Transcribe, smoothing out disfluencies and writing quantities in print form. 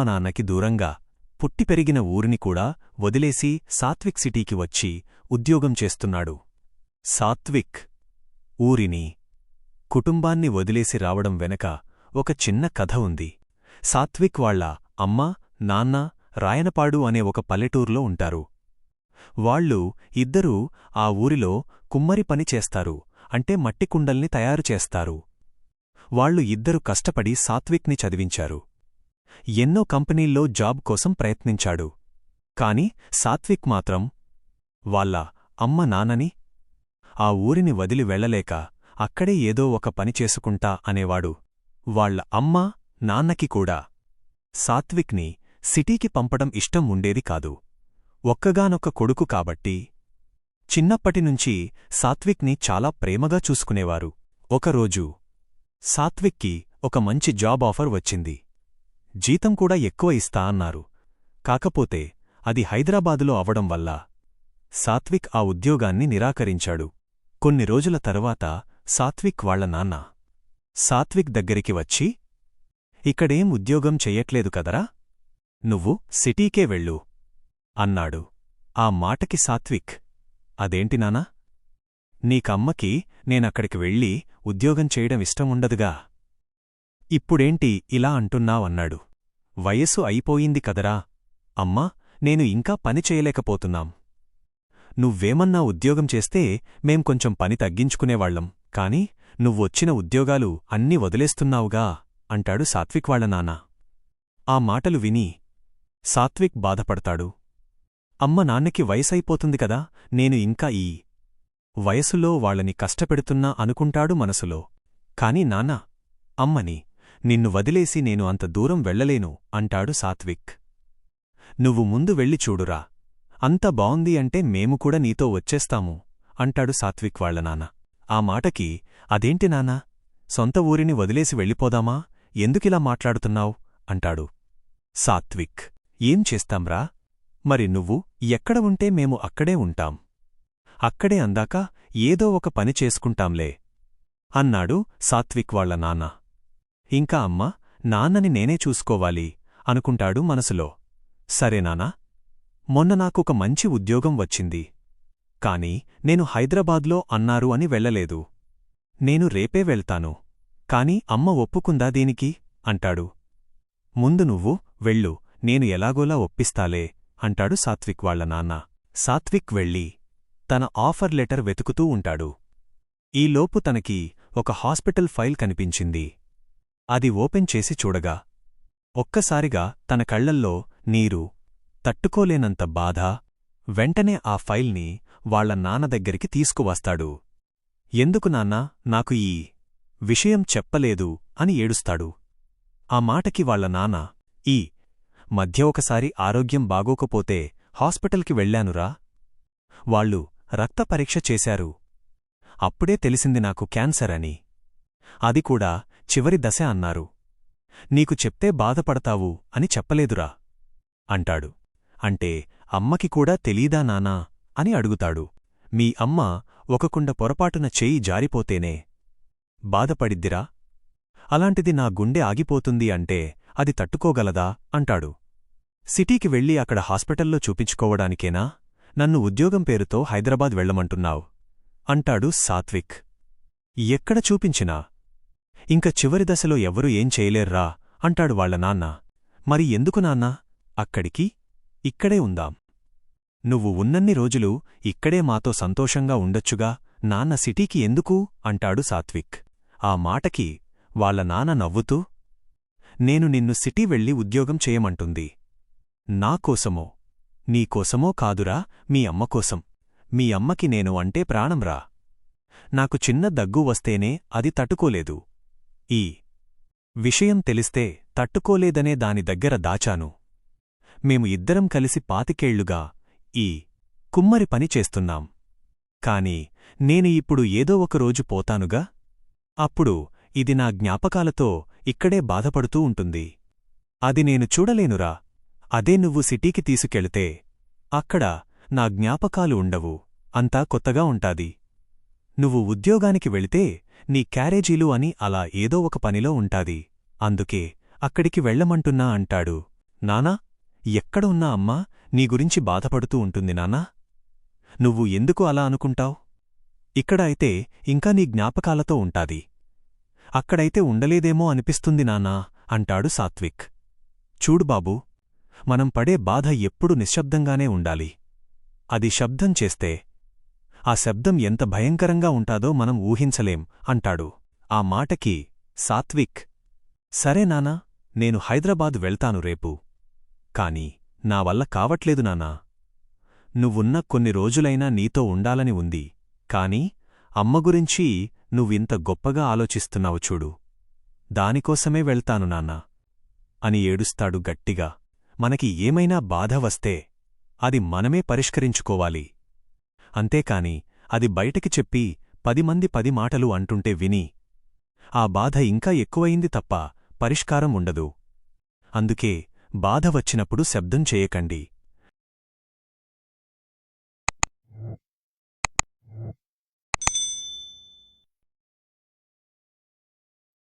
అమ్మానాన్నకి దూరంగా పుట్టి పెరిగిన ఊరిని కూడా వదిలేసి సాత్విక్ సిటీకి వచ్చి ఉద్యోగం చేస్తున్నాడు. సాత్విక్ ఊరిని, కుటుంబాన్ని వదిలేసి రావడం వెనక ఒక చిన్న కథ ఉంది. సాత్విక్ వాళ్ల అమ్మ, నాన్న రాయనపాడు అనే ఒక పల్లెటూర్లో ఉంటారు. వాళ్ళు ఇద్దరూ ఆ ఊరిలో కుమ్మరి పని చేస్తారు, అంటే మట్టికుండల్ని తయారుచేస్తారు. వాళ్ళు ఇద్దరు కష్టపడి సాత్విక్ని చదివించారు. ఎన్నో కంపెనీల్లో జాబ్ కోసం ప్రయత్నించాడు. కాని సాత్విక్ మాత్రం వాళ్ళ అమ్మ నాన్నని, ఆ ఊరిని వదిలి వెళ్లలేక అక్కడే ఏదో ఒక పని చేసుకుంటా అనేవాడు. వాళ్ళ అమ్మ నాన్నకి కూడా సాత్విక్ని సిటీకి పంపడం ఇష్టం ఉండేది కాదు. ఒక్కగానొక్క కొడుకు కాబట్టి చిన్నప్పటినుంచి సాత్విక్ని చాలా ప్రేమగా చూసుకునేవారు. ఒకరోజు సాత్విక్కి ఒక మంచి జాబ్ ఆఫర్ వచ్చింది. జీతం కూడా ఎక్కువ ఇస్తా అన్నారు. కాకపోతే అది హైదరాబాదులో అవడం వల్ల సాత్విక్ ఆ ఉద్యోగాన్ని నిరాకరించాడు. కొన్ని రోజుల తరువాత సాత్విక్ వాళ్ల నాన్న సాత్విక్ దగ్గరికి వచ్చి, ఇక్కడేం ఉద్యోగం చెయ్యట్లేదు కదరా, నువ్వు సిటీకే వెళ్ళు అన్నాడు. ఆ మాటకి సాత్విక్, అదేంటి నానా, నీకమ్మకి నేనక్కడికి వెళ్ళి ఉద్యోగం చేయడం ఇష్టముండదుగా, ఇప్పుడేంటి ఇలా అంటున్నావన్నాడు. వయస్సు అయిపోయింది కదరా అమ్మా, నేను ఇంకా పని చేయలేకపోతున్నాం. నువ్వేమన్నా ఉద్యోగం చేస్తే మేం కొంచెం పని తగ్గించుకునేవాళ్లం, కాని నువ్వొచ్చిన ఉద్యోగాలు అన్నీ వదిలేస్తున్నావుగా అంటాడు సాత్విక్ వాళ్ల నాన్న. ఆ మాటలు విని సాత్విక్ బాధపడతాడు. అమ్మ నాన్నకి వయసైపోతుంది కదా, నేను ఇంకా ఈ వయసులో వాళ్ళని కష్టపెడుతున్నా అనుకుంటాడు మనసులో. కాని నాన్నా, అమ్మని నిన్ను వదిలేసి నేను అంత దూరం వెళ్లలేను అంటాడు సాత్విక్. నువ్వు ముందు వెళ్ళి చూడురా, అంత బావుంది అంటే మేము కూడా నీతో వచ్చేస్తాము అంటాడు సాత్విక్ వాళ్ల నాన్న. ఆ మాటకి, అదేంటి నాన్నా, సొంత ఊరిని వదిలేసి వెళ్ళిపోదామా, ఎందుకిలా మాట్లాడుతున్నావ్ అంటాడు. సాత్విక్, ఏం చేస్తాంరా, మరి నువ్వు ఎక్కడ ఉంటే మేము అక్కడే ఉంటాం. అక్కడే అందాక ఏదో ఒక పని చేసుకుంటాంలే అన్నాడు సాత్విక్ వాళ్ల నాన్న. ఇంకా అమ్మ నాన్నని నేనే చూసుకోవాలి అనుకుంటాడు మనసులో. సరే నాన్నా, మొన్న నాకొక మంచి ఉద్యోగం వచ్చింది. కాని నేను హైదరాబాద్లో అన్నారు అని వెళ్లలేదు. నేను రేపే వెళ్తాను. కాని అమ్మ ఒప్పుకుందా దీనికి అంటాడు. ముందు నువ్వు వెళ్ళు, నేను ఎలాగోలా ఒప్పిస్తాలే అంటాడు సాత్విక్ వాళ్ల నాన్న. సాత్విక్ వెళ్ళి తన ఆఫర్ లెటర్ వెతుకుతూ ఉంటాడు. ఈలోపు తనకి ఒక హాస్పిటల్ ఫైల్ కనిపించింది. అది ఓపెన్ చేసి చూడగా ఒక్కసారిగా తన కళ్లల్లో నీరు, తట్టుకోలేనంత బాధ. వెంటనే ఆ ఫైల్ని వాళ్ల నాన్న దగ్గరికి తీసుకువస్తాడు. ఎందుకు నాన్నా నాకు ఈ విషయం చెప్పలేదు అని ఏడుస్తాడు. ఆ మాటకి వాళ్ల నాన్న, ఈ మధ్య ఒకసారి ఆరోగ్యం బాగోకపోతే హాస్పిటల్కి వెళ్ళానురా. వాళ్ళు రక్త పరీక్ష చేశారు. అప్పుడే తెలిసింది నాకు క్యాన్సర్ అని. అది కూడా చివరి దశ అన్నారు. నీకు చెప్తే బాధపడతావు అని చెప్పలేదురా అంటాడు. అంటే అమ్మకి కూడా తెలీదా నానా అని అడుగుతాడు. మీ అమ్మ ఒక కుండ పొరపాటున చెయ్యి జారిపోతేనే బాధపడిద్దిరా, అలాంటిది నా గుండె ఆగిపోతుంది అంటే అది తట్టుకోగలదా అంటాడు. సిటీకి వెళ్ళి అక్కడ హాస్పిటల్లో చూపించుకోవడానికేనా నన్ను ఉద్యోగం పేరుతో హైదరాబాద్ వెళ్లమంటున్నావ్ అంటాడు సాత్విక్. ఎక్కడ చూపించినా ఇంక చివరి దశలో ఎవరూ ఏం చేయలేర్రా అంటాడు వాళ్ల నాన్న. మరి ఎందుకు నాన్నా, అక్కడికి ఇక్కడే ఉందాం. నువ్వు ఉన్నన్ని రోజులు ఇక్కడే మాతో సంతోషంగా ఉండొచ్చుగా, నాన్న సిటీకి ఎందుకు అంటాడు సాత్విక్. ఆ మాటకి వాళ్ల నాన్న నవ్వుతూ, నేను నిన్ను సిటీ వెళ్ళి ఉద్యోగం చేయమంటుంది. నాకోసమో నీకోసమో కాదురా, మీ అమ్మకోసం. మీ అమ్మకి నేను అంటే ప్రాణంరా. నాకు చిన్న దగ్గు వస్తేనే అది తట్టుకోలేదు. ఈ విషయం తెలిస్తే తట్టుకోలేదనే దాని దగ్గర దాచాను. మేము ఇద్దరం కలిసి 25 ఏళ్లుగా ఈ కుమ్మరి పని చేస్తున్నాం. కాని నేను ఇప్పుడు ఏదో ఒకరోజు పోతానుగా, అప్పుడు ఇది నా జ్ఞాపకాలతో ఇక్కడే బాధపడుతూ ఉంటుంది. అది నేను చూడలేనురా. అదే నువ్వు సిటీకి తీసుకెళితే అక్కడ నా జ్ఞాపకాలు ఉండవు, అంతా కొత్తగా ఉంటాది. నువ్వు ఉద్యోగానికి వెళితే నీ క్యారేజీలు అని అలా ఏదో ఒక పనిలో ఉంటాది. అందుకే అక్కడికి వెళ్లమంటున్నా అంటాడు. నానా, ఎక్కడ ఉన్నా అమ్మా నీ గురించి బాధపడుతూ ఉంటుంది నాన్నా. నువ్వు ఎందుకు అలా అనుకుంటావ్? ఇక్కడ అయితే ఇంకా నీ జ్ఞాపకాలతో ఉంటాది. అక్కడైతే ఉండలేదేమో అనిపిస్తుంది నాన్నా అంటాడు సాత్విక్. చూడు బాబూ, మనం పడే బాధ ఎప్పుడు నిశ్శబ్దంగానే ఉండాలి. అది శబ్దం చేస్తే ఆ శబ్దం ఎంత భయంకరంగా ఉంటాదో మనం ఊహించలేం అంటాడు. ఆ మాటకి సాత్విక్, సరే నానా, నేను హైదరాబాద్ వెళ్తాను రేపు. కాని నా వల్ల కావట్లేదు నాన్నా. నువ్వున్న కొన్ని రోజులైనా నీతో ఉండాలని ఉంది. కాని అమ్మ గురించి నువ్వింత గొప్పగా ఆలోచిస్తున్నావు చూడు, దానికోసమే వెళ్తాను నాన్నా అని ఏడుస్తాడు గట్టిగా. మనకి ఏమైనా బాధ వస్తే అది మనమే పరిష్కరించుకోవాలి. అంతేకాని అది బయటకి చెప్పి 10 మంది 10 మాటలు అంటుంటే విని ఆ బాధ ఇంకా ఎక్కువయింది తప్ప పరిష్కారం ఉండదు. అందుకే బాధ వచ్చినప్పుడు శబ్దం చేయకండి.